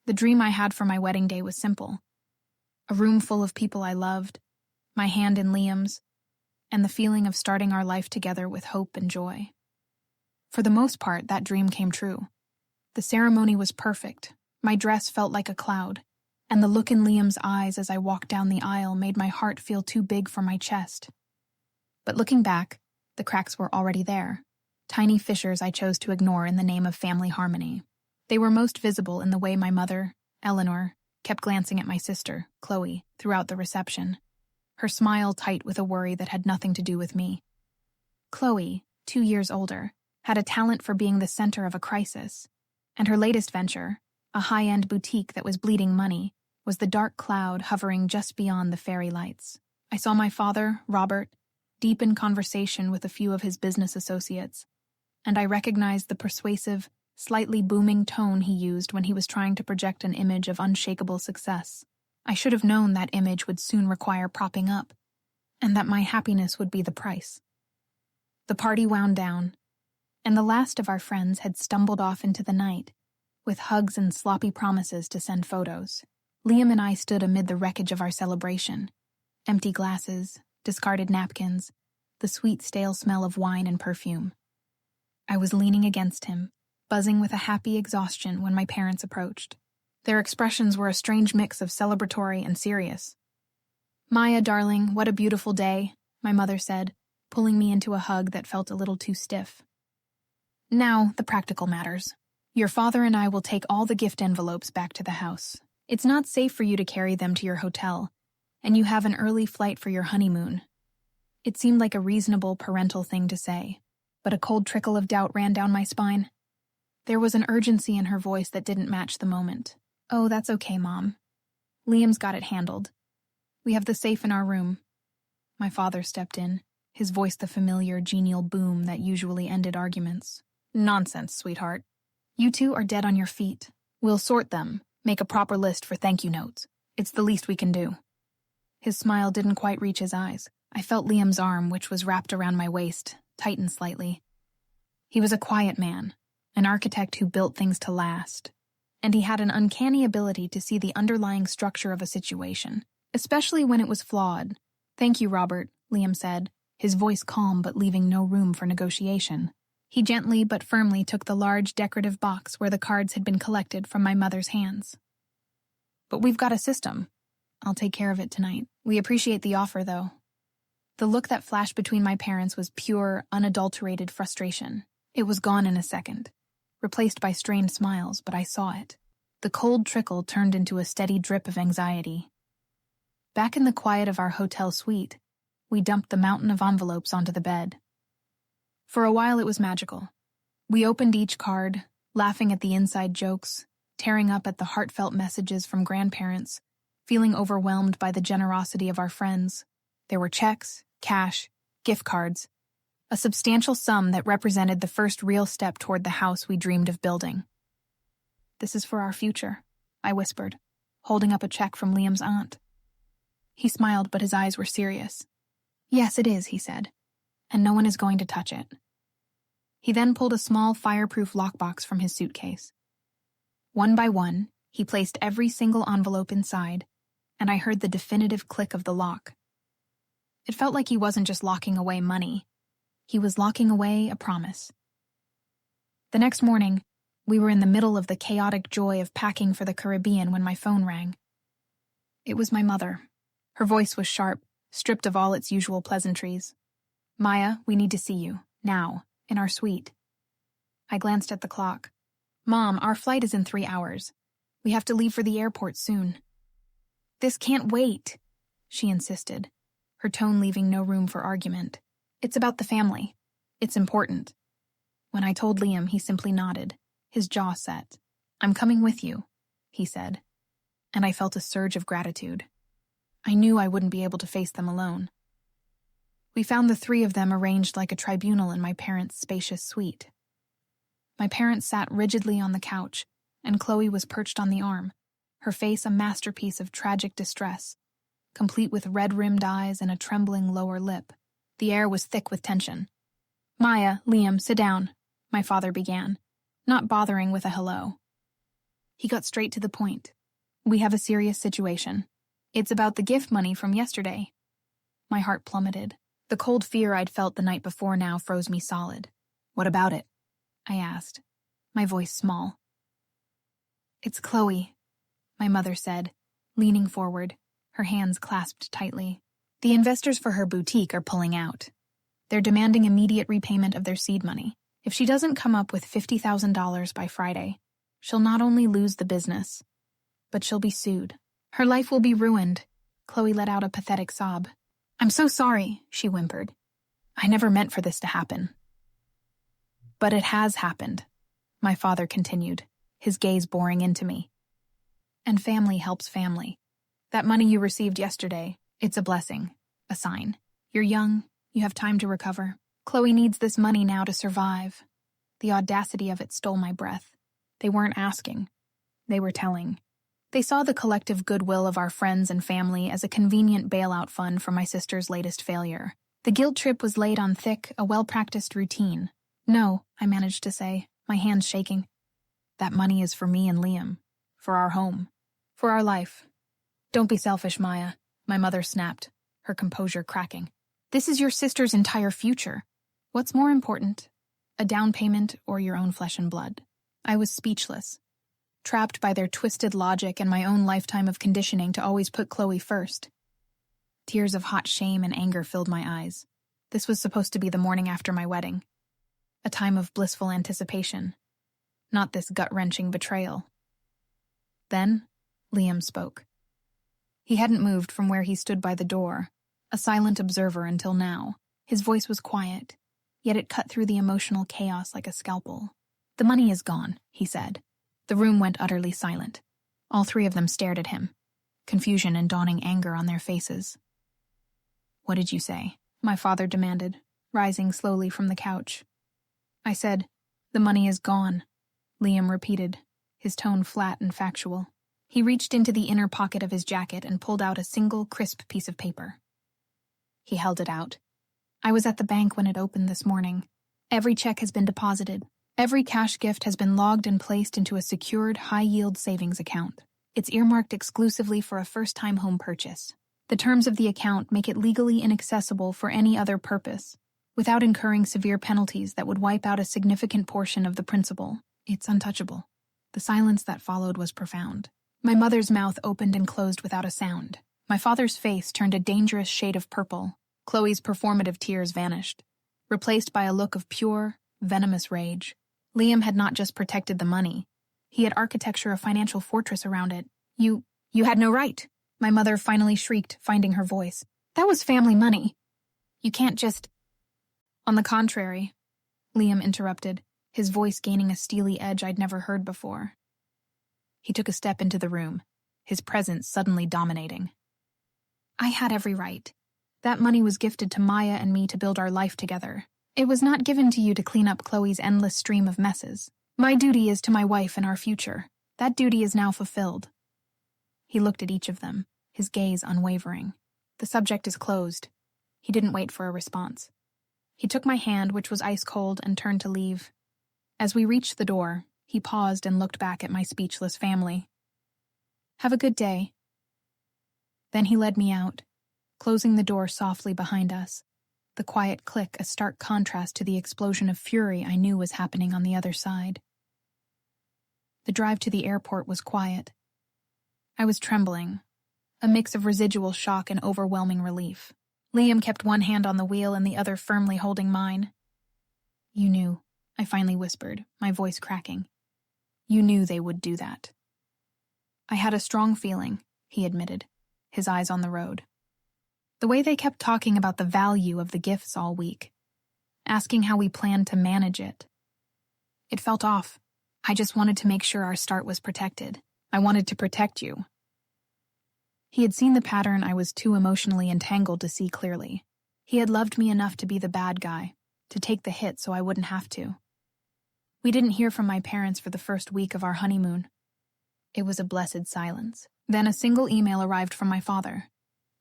The dream I had for my wedding day was simple. A room full of people I loved, my hand in Liam's, and the feeling of starting our life together with hope and joy. For the most part, that dream came true. The ceremony was perfect, my dress felt like a cloud, and the look in Liam's eyes as I walked down the aisle made my heart feel too big for my chest. But looking back, the cracks were already there, tiny fissures I chose to ignore in the name of family harmony. They were most visible in the way my mother, Eleanor, kept glancing at my sister, Chloe, throughout the reception, her smile tight with a worry that had nothing to do with me. Chloe, 2 years older, had a talent for being the center of a crisis, and her latest venture, a high-end boutique that was bleeding money, was the dark cloud hovering just beyond the fairy lights. I saw my father, Robert, deep in conversation with a few of his business associates, and I recognized the persuasive, slightly booming tone he used when he was trying to project an image of unshakable success. I should have known that image would soon require propping up, and that my happiness would be the price. The party wound down, and the last of our friends had stumbled off into the night, with hugs and sloppy promises to send photos. Liam and I stood amid the wreckage of our celebration. Empty glasses, discarded napkins, the sweet stale smell of wine and perfume. I was leaning against him, buzzing with a happy exhaustion when my parents approached. Their expressions were a strange mix of celebratory and serious. "Maya, darling, what a beautiful day," my mother said, pulling me into a hug that felt a little too stiff. "Now, the practical matters. Your father and I will take all the gift envelopes back to the house. It's not safe for you to carry them to your hotel, and you have an early flight for your honeymoon." It seemed like a reasonable parental thing to say, but a cold trickle of doubt ran down my spine. There was an urgency in her voice that didn't match the moment. "Oh, that's okay, Mom. Liam's got it handled. We have the safe in our room." My father stepped in, his voice the familiar, genial boom that usually ended arguments. "Nonsense, sweetheart. You two are dead on your feet. We'll sort them, make a proper list for thank you notes. It's the least we can do." His smile didn't quite reach his eyes. I felt Liam's arm, which was wrapped around my waist, tighten slightly. He was a quiet man, an architect who built things to last, and he had an uncanny ability to see the underlying structure of a situation, especially when it was flawed. "Thank you, Robert," Liam said, his voice calm but leaving no room for negotiation. He gently but firmly took the large decorative box where the cards had been collected from my mother's hands. "But we've got a system. I'll take care of it tonight. We appreciate the offer, though." The look that flashed between my parents was pure, unadulterated frustration. It was gone in a second, replaced by strained smiles, but I saw it. The cold trickle turned into a steady drip of anxiety. Back in the quiet of our hotel suite, we dumped the mountain of envelopes onto the bed. For a while it was magical. We opened each card, laughing at the inside jokes, tearing up at the heartfelt messages from grandparents, feeling overwhelmed by the generosity of our friends. There were checks, cash, gift cards, a substantial sum that represented the first real step toward the house we dreamed of building. "This is for our future," I whispered, holding up a check from Liam's aunt. He smiled, but his eyes were serious. "Yes, it is," he said, "and no one is going to touch it." He then pulled a small fireproof lockbox from his suitcase. One by one, he placed every single envelope inside, and I heard the definitive click of the lock. It felt like he wasn't just locking away money. He was locking away a promise. The next morning, we were in the middle of the chaotic joy of packing for the Caribbean when my phone rang. It was my mother. Her voice was sharp, stripped of all its usual pleasantries. "Maya, we need to see you, now, in our suite." I glanced at the clock. "Mom, our flight is in 3 hours. We have to leave for the airport soon." "This can't wait," she insisted, her tone leaving no room for argument. "It's about the family. It's important." When I told Liam, he simply nodded, his jaw set. "I'm coming with you," he said, and I felt a surge of gratitude. I knew I wouldn't be able to face them alone. We found the 3 of them arranged like a tribunal in my parents' spacious suite. My parents sat rigidly on the couch, and Chloe was perched on the arm, her face a masterpiece of tragic distress, complete with red-rimmed eyes and a trembling lower lip. The air was thick with tension. "Maya, Liam, sit down," my father began, not bothering with a hello. He got straight to the point. We have a serious situation. It's about the gift money from yesterday. My heart plummeted. The cold fear I'd felt the night before now froze me solid. What about it? I asked, my voice small. It's Chloe, my mother said, leaning forward, her hands clasped tightly. The investors for her boutique are pulling out. They're demanding immediate repayment of their seed money. If she doesn't come up with $50,000 by Friday, she'll not only lose the business, but she'll be sued. Her life will be ruined. Chloe let out a pathetic sob. I'm so sorry, she whimpered. I never meant for this to happen. But it has happened, my father continued, his gaze boring into me. And family helps family. That money you received yesterday, it's a blessing, a sign. You're young, you have time to recover. Chloe needs this money now to survive. The audacity of it stole my breath. They weren't asking. They were telling. They saw the collective goodwill of our friends and family as a convenient bailout fund for my sister's latest failure. The guilt trip was laid on thick, a well-practiced routine. No, I managed to say, my hands shaking. That money is for me and Liam. For our home. For our life. Don't be selfish, Maya, my mother snapped, her composure cracking. This is your sister's entire future. What's more important? A down payment or your own flesh and blood? I was speechless, trapped by their twisted logic and my own lifetime of conditioning to always put Chloe first. Tears of hot shame and anger filled my eyes. This was supposed to be the morning after my wedding. A time of blissful anticipation. Not this gut-wrenching betrayal. Then, Liam spoke. He hadn't moved from where he stood by the door, a silent observer until now. His voice was quiet, yet it cut through the emotional chaos like a scalpel. The money is gone, he said. The room went utterly silent. All three of them stared at him, confusion and dawning anger on their faces. What did you say? My father demanded, rising slowly from the couch. I said, the money is gone, Liam repeated, his tone flat and factual. He reached into the inner pocket of his jacket and pulled out a single, crisp piece of paper. He held it out. I was at the bank when it opened this morning. Every check has been deposited. Every cash gift has been logged and placed into a secured, high-yield savings account. It's earmarked exclusively for a first-time home purchase. The terms of the account make it legally inaccessible for any other purpose, without incurring severe penalties that would wipe out a significant portion of the principal. It's untouchable. The silence that followed was profound. My mother's mouth opened and closed without a sound. My father's face turned a dangerous shade of purple. Chloe's performative tears vanished, replaced by a look of pure, venomous rage. Liam had not just protected the money. He had architectured a financial fortress around it. You had no right, my mother finally shrieked, finding her voice. That was family money. You can't just... On the contrary, Liam interrupted, his voice gaining a steely edge I'd never heard before. He took a step into the room, his presence suddenly dominating. I had every right. That money was gifted to Maya and me to build our life together. It was not given to you to clean up Chloe's endless stream of messes. My duty is to my wife and our future. That duty is now fulfilled. He looked at each of them, his gaze unwavering. The subject is closed. He didn't wait for a response. He took my hand, which was ice cold, and turned to leave. As we reached the door, he paused and looked back at my speechless family. Have a good day. Then he led me out, closing the door softly behind us, the quiet click a stark contrast to the explosion of fury I knew was happening on the other side. The drive to the airport was quiet. I was trembling, a mix of residual shock and overwhelming relief. Liam kept one hand on the wheel and the other firmly holding mine. You knew, I finally whispered, my voice cracking. You knew they would do that. I had a strong feeling, he admitted, his eyes on the road. The way they kept talking about the value of the gifts all week, asking how we planned to manage it. It felt off. I just wanted to make sure our start was protected. I wanted to protect you. He had seen the pattern I was too emotionally entangled to see clearly. He had loved me enough to be the bad guy, to take the hit so I wouldn't have to. We didn't hear from my parents for the first week of our honeymoon. It was a blessed silence. Then a single email arrived from my father.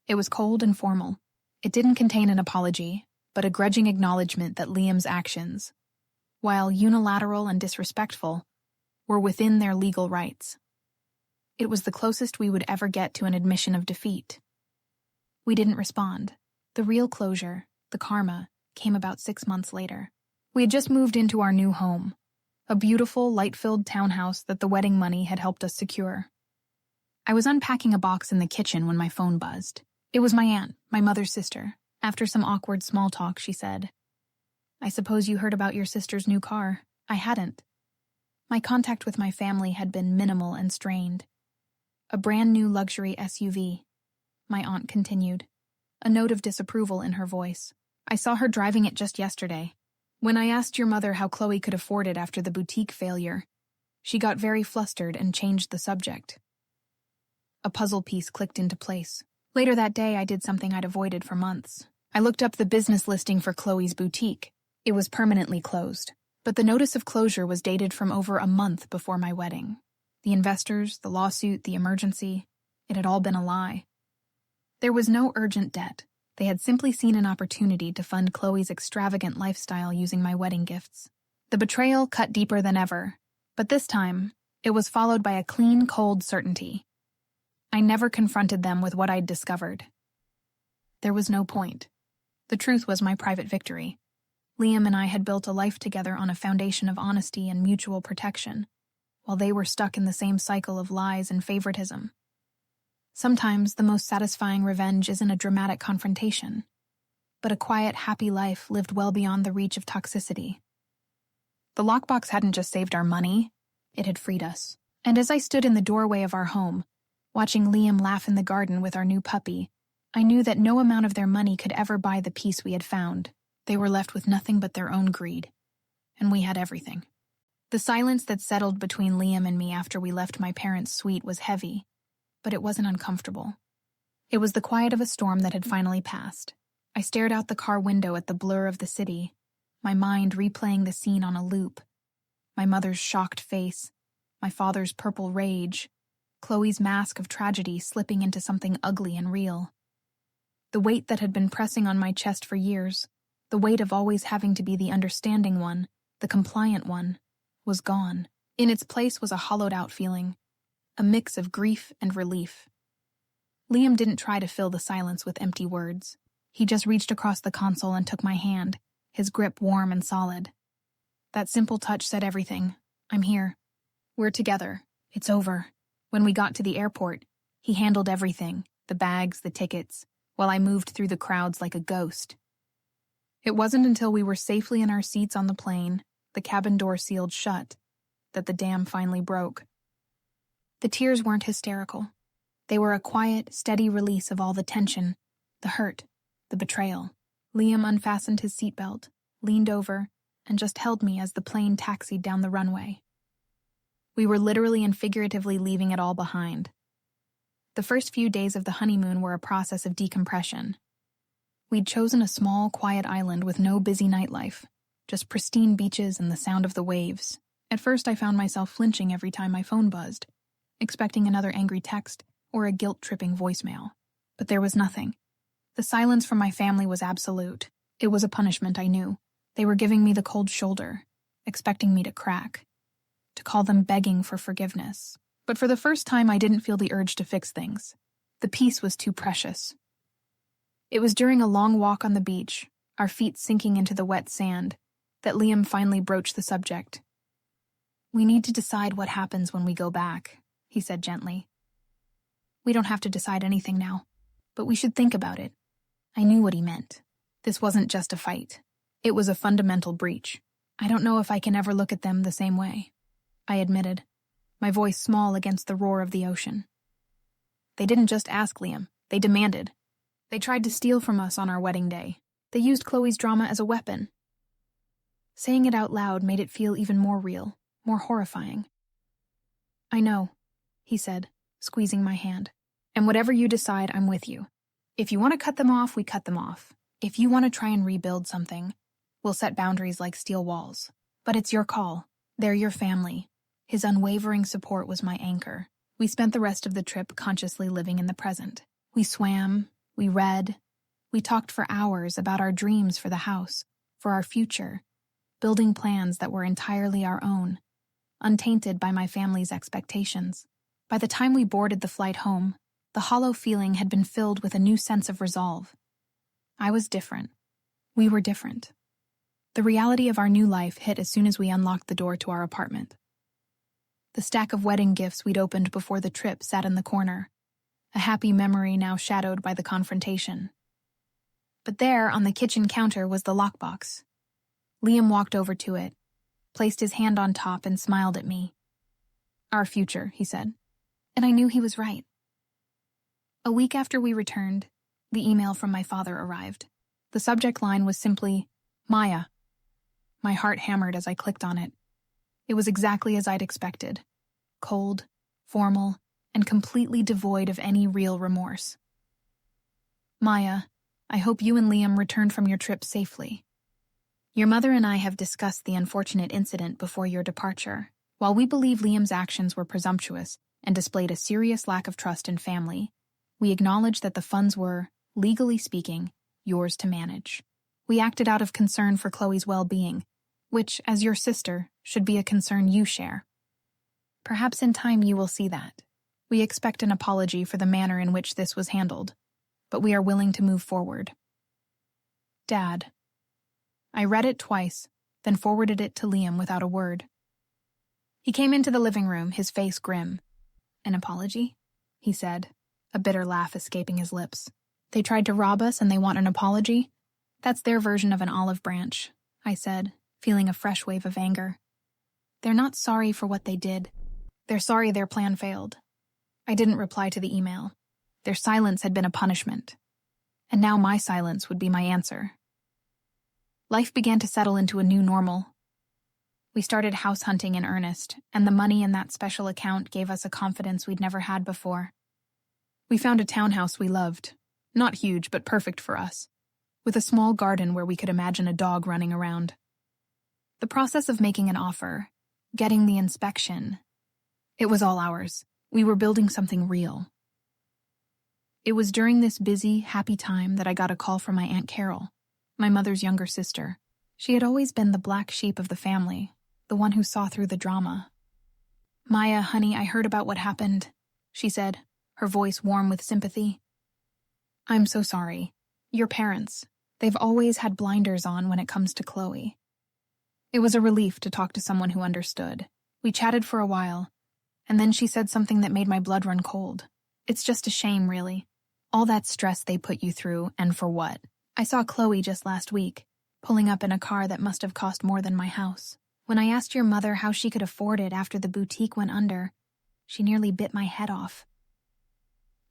It was cold and formal. It didn't contain an apology, but a grudging acknowledgement that Liam's actions, while unilateral and disrespectful, were within their legal rights. It was the closest we would ever get to an admission of defeat. We didn't respond. The real closure, the karma, came about 6 months later. We had just moved into our new home, a beautiful, light-filled townhouse that the wedding money had helped us secure. I was unpacking a box in the kitchen when my phone buzzed. It was my aunt, my mother's sister. After some awkward small talk, she said, "I suppose you heard about your sister's new car." I hadn't. My contact with my family had been minimal and strained. "A brand new luxury SUV," my aunt continued, a note of disapproval in her voice. "I saw her driving it just yesterday. When I asked your mother how Chloe could afford it after the boutique failure, she got very flustered and changed the subject." A puzzle piece clicked into place. Later that day, I did something I'd avoided for months. I looked up the business listing for Chloe's boutique. It was permanently closed, but the notice of closure was dated from over a month before my wedding. The investors, the lawsuit, the emergency, it had all been a lie. There was no urgent debt. They had simply seen an opportunity to fund Chloe's extravagant lifestyle using my wedding gifts. The betrayal cut deeper than ever, but this time, it was followed by a clean, cold certainty. I never confronted them with what I'd discovered. There was no point. The truth was my private victory. Liam and I had built a life together on a foundation of honesty and mutual protection, while they were stuck in the same cycle of lies and favoritism. Sometimes the most satisfying revenge isn't a dramatic confrontation, but a quiet, happy life lived well beyond the reach of toxicity. The lockbox hadn't just saved our money, it had freed us. And as I stood in the doorway of our home, watching Liam laugh in the garden with our new puppy, I knew that no amount of their money could ever buy the peace we had found. They were left with nothing but their own greed, and we had everything. The silence that settled between Liam and me after we left my parents' suite was heavy, but it wasn't uncomfortable. It was the quiet of a storm that had finally passed. I stared out the car window at the blur of the city, my mind replaying the scene on a loop. My mother's shocked face, my father's purple rage, Chloe's mask of tragedy slipping into something ugly and real. The weight that had been pressing on my chest for years, the weight of always having to be the understanding one, the compliant one, was gone. In its place was a hollowed-out feeling, a mix of grief and relief. Liam didn't try to fill the silence with empty words. He just reached across the console and took my hand, his grip warm and solid. That simple touch said everything. "I'm here. We're together. It's over." When we got to the airport, he handled everything, the bags, the tickets, while I moved through the crowds like a ghost. It wasn't until we were safely in our seats on the plane, the cabin door sealed shut, that the dam finally broke. The tears weren't hysterical. They were a quiet, steady release of all the tension, the hurt, the betrayal. Liam unfastened his seatbelt, leaned over, and just held me as the plane taxied down the runway. We were literally and figuratively leaving it all behind. The first few days of the honeymoon were a process of decompression. We'd chosen a small, quiet island with no busy nightlife, just pristine beaches and the sound of the waves. At first, I found myself flinching every time my phone buzzed, expecting another angry text or a guilt-tripping voicemail. But there was nothing. The silence from my family was absolute. It was a punishment, I knew. They were giving me the cold shoulder, expecting me to crack, to call them begging for forgiveness. But for the first time, I didn't feel the urge to fix things. The peace was too precious. It was during a long walk on the beach, our feet sinking into the wet sand, that Liam finally broached the subject. "We need to decide what happens when we go back," he said gently. "We don't have to decide anything now, but we should think about it." I knew what he meant. This wasn't just a fight. It was a fundamental breach. "I don't know if I can ever look at them the same way," I admitted, my voice small against the roar of the ocean. "They didn't just ask, Liam. They demanded. They tried to steal from us on our wedding day. They used Chloe's drama as a weapon." Saying it out loud made it feel even more real, more horrifying. "I know," he said, squeezing my hand. "And whatever you decide, I'm with you. If you want to cut them off, we cut them off. If you want to try and rebuild something, we'll set boundaries like steel walls. But it's your call. They're your family." His unwavering support was my anchor. We spent the rest of the trip consciously living in the present. We swam, we read, we talked for hours about our dreams for the house, for our future, building plans that were entirely our own, untainted by my family's expectations. By the time we boarded the flight home, the hollow feeling had been filled with a new sense of resolve. I was different. We were different. The reality of our new life hit as soon as we unlocked the door to our apartment. The stack of wedding gifts we'd opened before the trip sat in the corner, a happy memory now shadowed by the confrontation. But there, on the kitchen counter, was the lockbox. Liam walked over to it, placed his hand on top, and smiled at me. "Our future," he said. And I knew he was right. A week after we returned, the email from my father arrived. The subject line was simply, "Maya." My heart hammered as I clicked on it. It was exactly as I'd expected. Cold, formal, and completely devoid of any real remorse. "Maya, I hope you and Liam returned from your trip safely. Your mother and I have discussed the unfortunate incident before your departure. While we believe Liam's actions were presumptuous and displayed a serious lack of trust in family, we acknowledge that the funds were, legally speaking, yours to manage. We acted out of concern for Chloe's well-being, which, as your sister, should be a concern you share. Perhaps in time you will see that. We expect an apology for the manner in which this was handled, but we are willing to move forward. Dad." I read it twice, then forwarded it to Liam without a word. He came into the living room, his face grim. "An apology?" he said, a bitter laugh escaping his lips. "They tried to rob us and they want an apology? That's their version of an olive branch," I said, feeling a fresh wave of anger. "They're not sorry for what they did. They're sorry their plan failed." I didn't reply to the email. Their silence had been a punishment. And now my silence would be my answer. Life began to settle into a new normal. We started house hunting in earnest, and the money in that special account gave us a confidence we'd never had before. We found a townhouse we loved. Not huge, but perfect for us, with a small garden where we could imagine a dog running around. The process of making an offer, getting the inspection, it was all ours. We were building something real. It was during this busy, happy time that I got a call from my Aunt Carol, my mother's younger sister. She had always been the black sheep of the family, the one who saw through the drama. "Maya, honey, I heard about what happened," she said, her voice warm with sympathy. "I'm so sorry. Your parents, they've always had blinders on when it comes to Chloe." It was a relief to talk to someone who understood. We chatted for a while, and then she said something that made my blood run cold. "It's just a shame, really. All that stress they put you through, and for what? I saw Chloe just last week, pulling up in a car that must have cost more than my house. When I asked your mother how she could afford it after the boutique went under, she nearly bit my head off."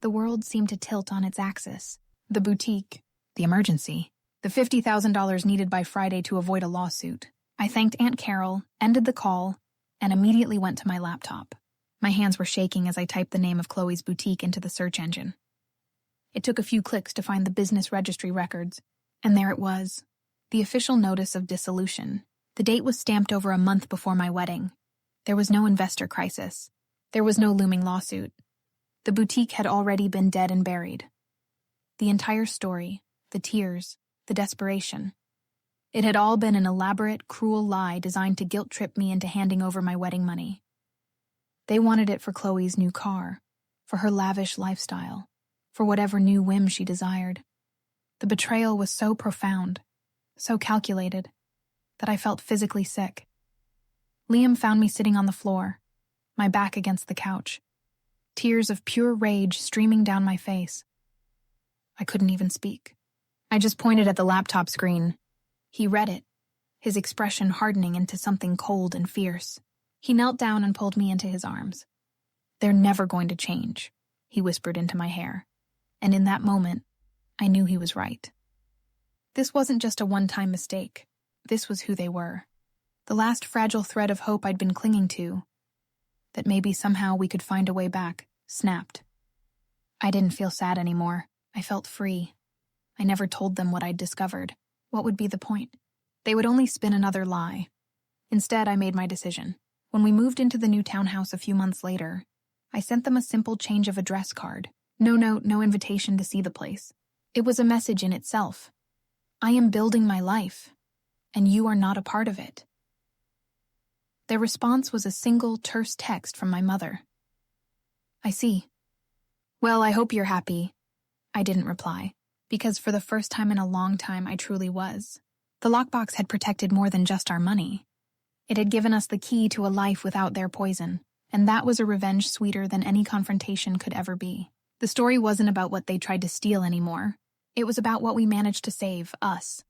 The world seemed to tilt on its axis. The boutique, the emergency, the $50,000 needed by Friday to avoid a lawsuit. I thanked Aunt Carol, ended the call, and immediately went to my laptop. My hands were shaking as I typed the name of Chloe's boutique into the search engine. It took a few clicks to find the business registry records, and there it was, the official notice of dissolution. The date was stamped over a month before my wedding. There was no investor crisis. There was no looming lawsuit. The boutique had already been dead and buried. The entire story, the tears, the desperation. It had all been an elaborate, cruel lie designed to guilt-trip me into handing over my wedding money. They wanted it for Chloe's new car, for her lavish lifestyle, for whatever new whim she desired. The betrayal was so profound, so calculated, that I felt physically sick. Liam found me sitting on the floor, my back against the couch, tears of pure rage streaming down my face. I couldn't even speak. I just pointed at the laptop screen. He read it, his expression hardening into something cold and fierce. He knelt down and pulled me into his arms. "They're never going to change," he whispered into my hair. And in that moment, I knew he was right. This wasn't just a one-time mistake. This was who they were. The last fragile thread of hope I'd been clinging to, that maybe somehow we could find a way back, snapped. I didn't feel sad anymore. I felt free. I never told them what I'd discovered. What would be the point? They would only spin another lie. Instead, I made my decision. When we moved into the new townhouse a few months later, I sent them a simple change of address card. No note, no invitation to see the place. It was a message in itself. I am building my life, and you are not a part of it. Their response was a single terse text from my mother. I see. Well, I hope you're happy. I didn't reply, because for the first time in a long time I truly was. The lockbox had protected more than just our money. It had given us the key to a life without their poison, and that was a revenge sweeter than any confrontation could ever be. The story wasn't about what they tried to steal anymore. It was about what we managed to save, us.